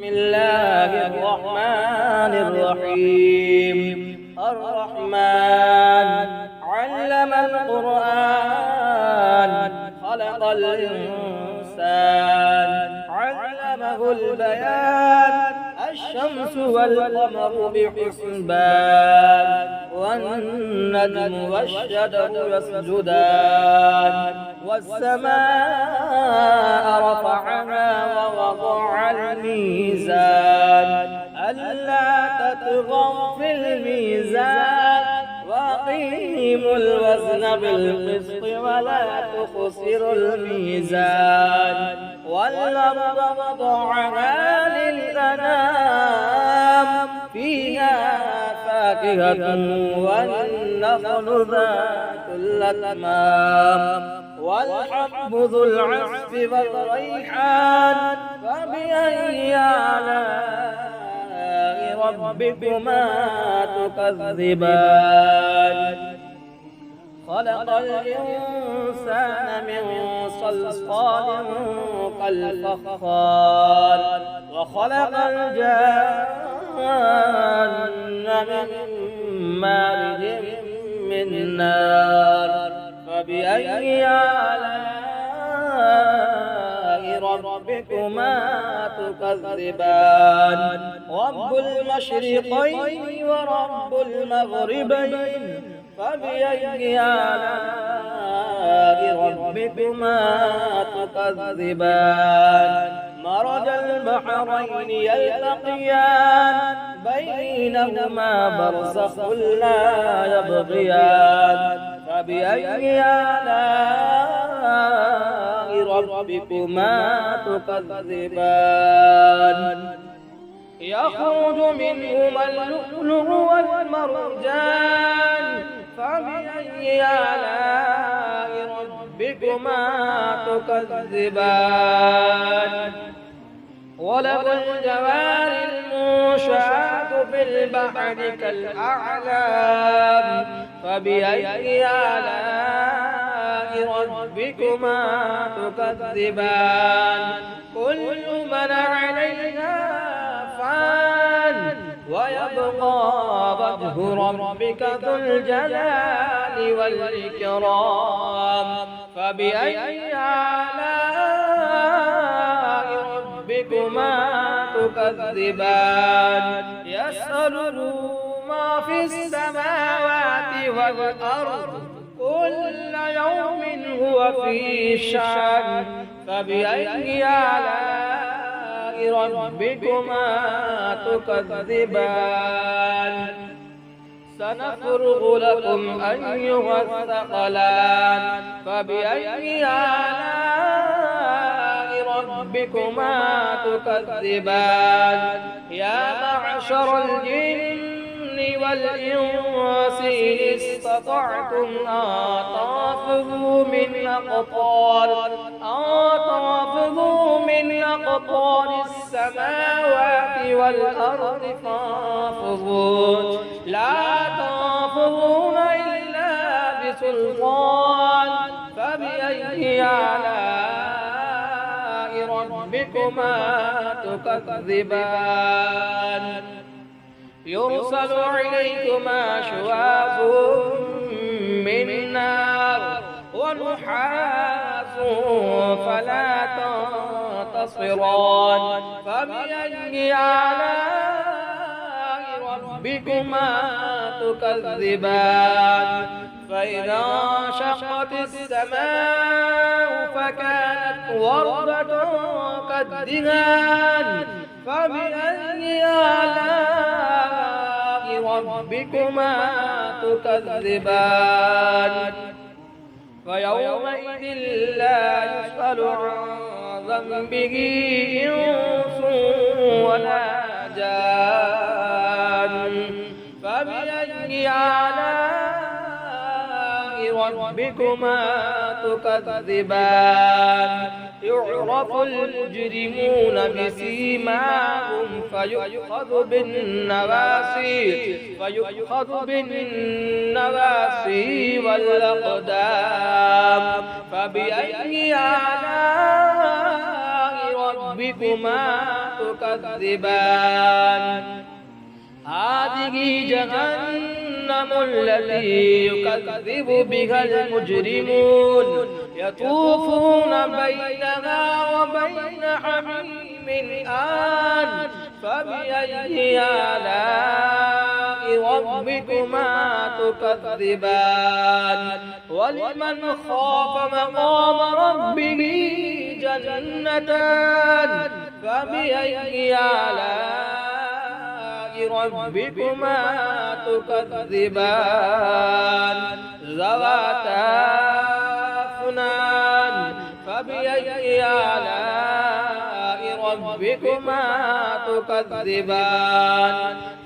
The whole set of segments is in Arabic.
الله الرحمن الرحيم. الرحمن علم القرآن خلق الإنسان علمه البيان. الشمس والقمر بحسبان والنجم والشجر يسجدان. والسماء رفعها ووضع الميزان ألا تطغوا في الميزان وأقيموا الوزن بالقسط ولا تخسروا الميزان. والأرض وضعها للأنام فيها فاكهة والنخل ذات الأكمام والحب ذو العصف والريحان. فبأي آلاء ربكما تكذبان. خلق الإنسان من صلصال كالفخار وخلق الجان من مارج من نار. فبأي آلاء ربكما تكذبان. رب المشرقين ورب المغربين. فبأي آلاء ربكما تكذبان. مرج البحرين يلتقيان بينهما برزخ لا يبغيان. فبأي آلاء ربكما تكذبان. يخرج منهما اللؤلؤ والمرجان. فبأي آلاء ربكما تكذبان. وله الجوار المنشآت في البحر كالأعلام. فبأي آلاء ربكما تكذبان. كل من عليها فان ويبقى وجه ربك ذو الجلال والإكرام. فبأي آلاء ربكما تكذبان. يسأله ما في السماوات والأرض كل يوم هو في شأن. فبأي آلاء ربكما تكذبان. سنفرغ لكم أيها الثقلان. فبأي آلاء ربكما تكذبان. يا معشر الجن والإنس إن استطعتم أن تنفذوا من أقطار السماوات والأرض فانفذوا لا تنفذون إلا بسلطان. فبأي آلاء ربكما تكذبان. يرسل إليكما شواظ من نار ونحاس فلا تنتصران. فبأي آلاء ربكما تكذبان. فإذا انشقت السماء فكانت وردة كالدهان. فبأي آلاء ربكما تكذبان. فيومئذ لا يسأل عن ذنبه إنس ولا جان. فبأي آلاء ربكما تكذبان. يعرف المجرمون بسيماهم فيؤخذ بالنواسي والأقدام. فبأي آلاء ربكما تكذبان هذه جهنم التي يكذب بها المجرمون يطوفون بينها وبين حميم آن فبأي آلاء ربكما تكذبان ولمن خاف مقام ربه جنتان فبأي آلاء ربكما تكذبان ذواتا أفنان فبأي آلاء ربكما تكذبان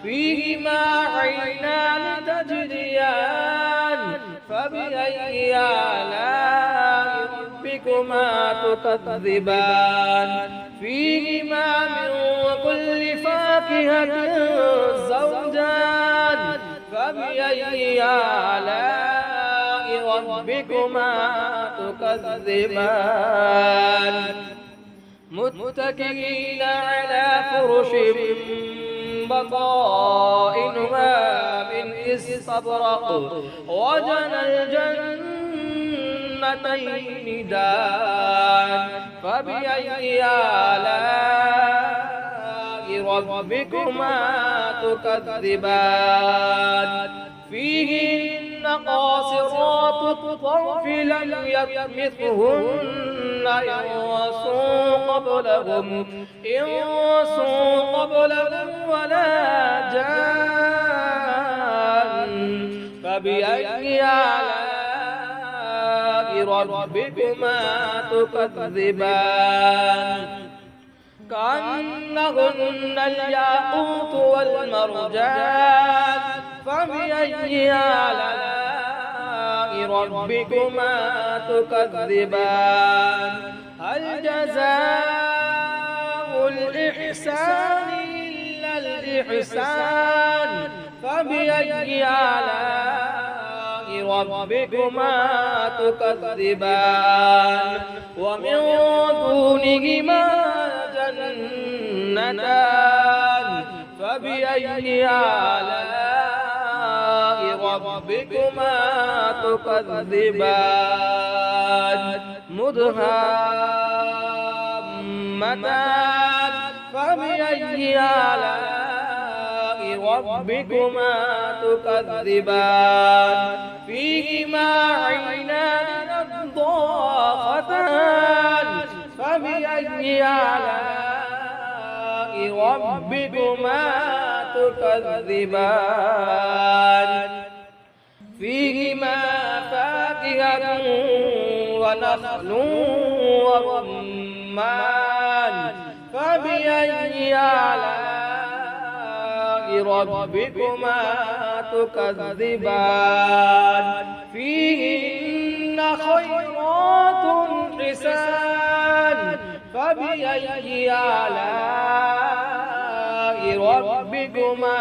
فيهما عينان تجريان فبأي آلاء ربكما تكذبان فيهما من كل فاكهة زوجان فبأي آلاء ربكما تكذبان متكئين على فرش بطائنها من استبرق وجنى الجنتين دان فبأي آلاء ربكما تكذبان فيهن قاصرات الطرف لم يطمثهن إنس قبلهم ولا جان فبأي آلاء ربكما تكذبان كأنهن الياقوت والمرجان فبأي آلاء ربكما تكذبان هل جزاء الإحسان إلا الإحسان فبأي آلاء ربكما تكذبان ومن دونهما جنتان فبأي آلاء ربكما تكذبان مدهامتان فبأي آلاء ربكما تكذبان فيهما عينان نضاختان فبأي آلاء ربكما تكذبان فيهما فاكهة ونخل ورمان فبأي آلاء ربكما تكذبان فيهن خيرات حسان فبأي آلاء ربكما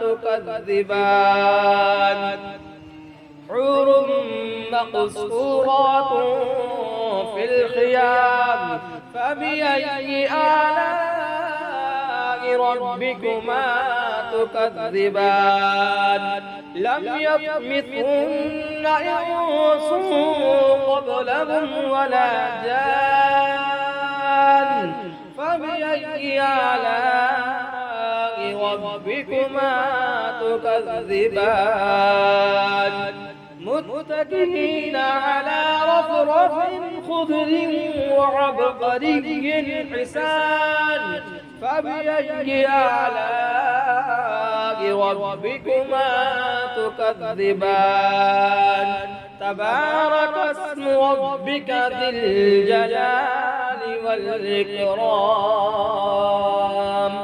تكذبان حور مقصورات في الخيام فبأي آلاء ربكما تكذبان لم يطمثهن إنس قبلهم ولا جان فبأي آلاء ربكما تكذبان متكئين على رفرف خضر وعبقري حسان فبأي آلاء ربكما تكذبان تبارك اسم ربك ذي الجلال والإكرام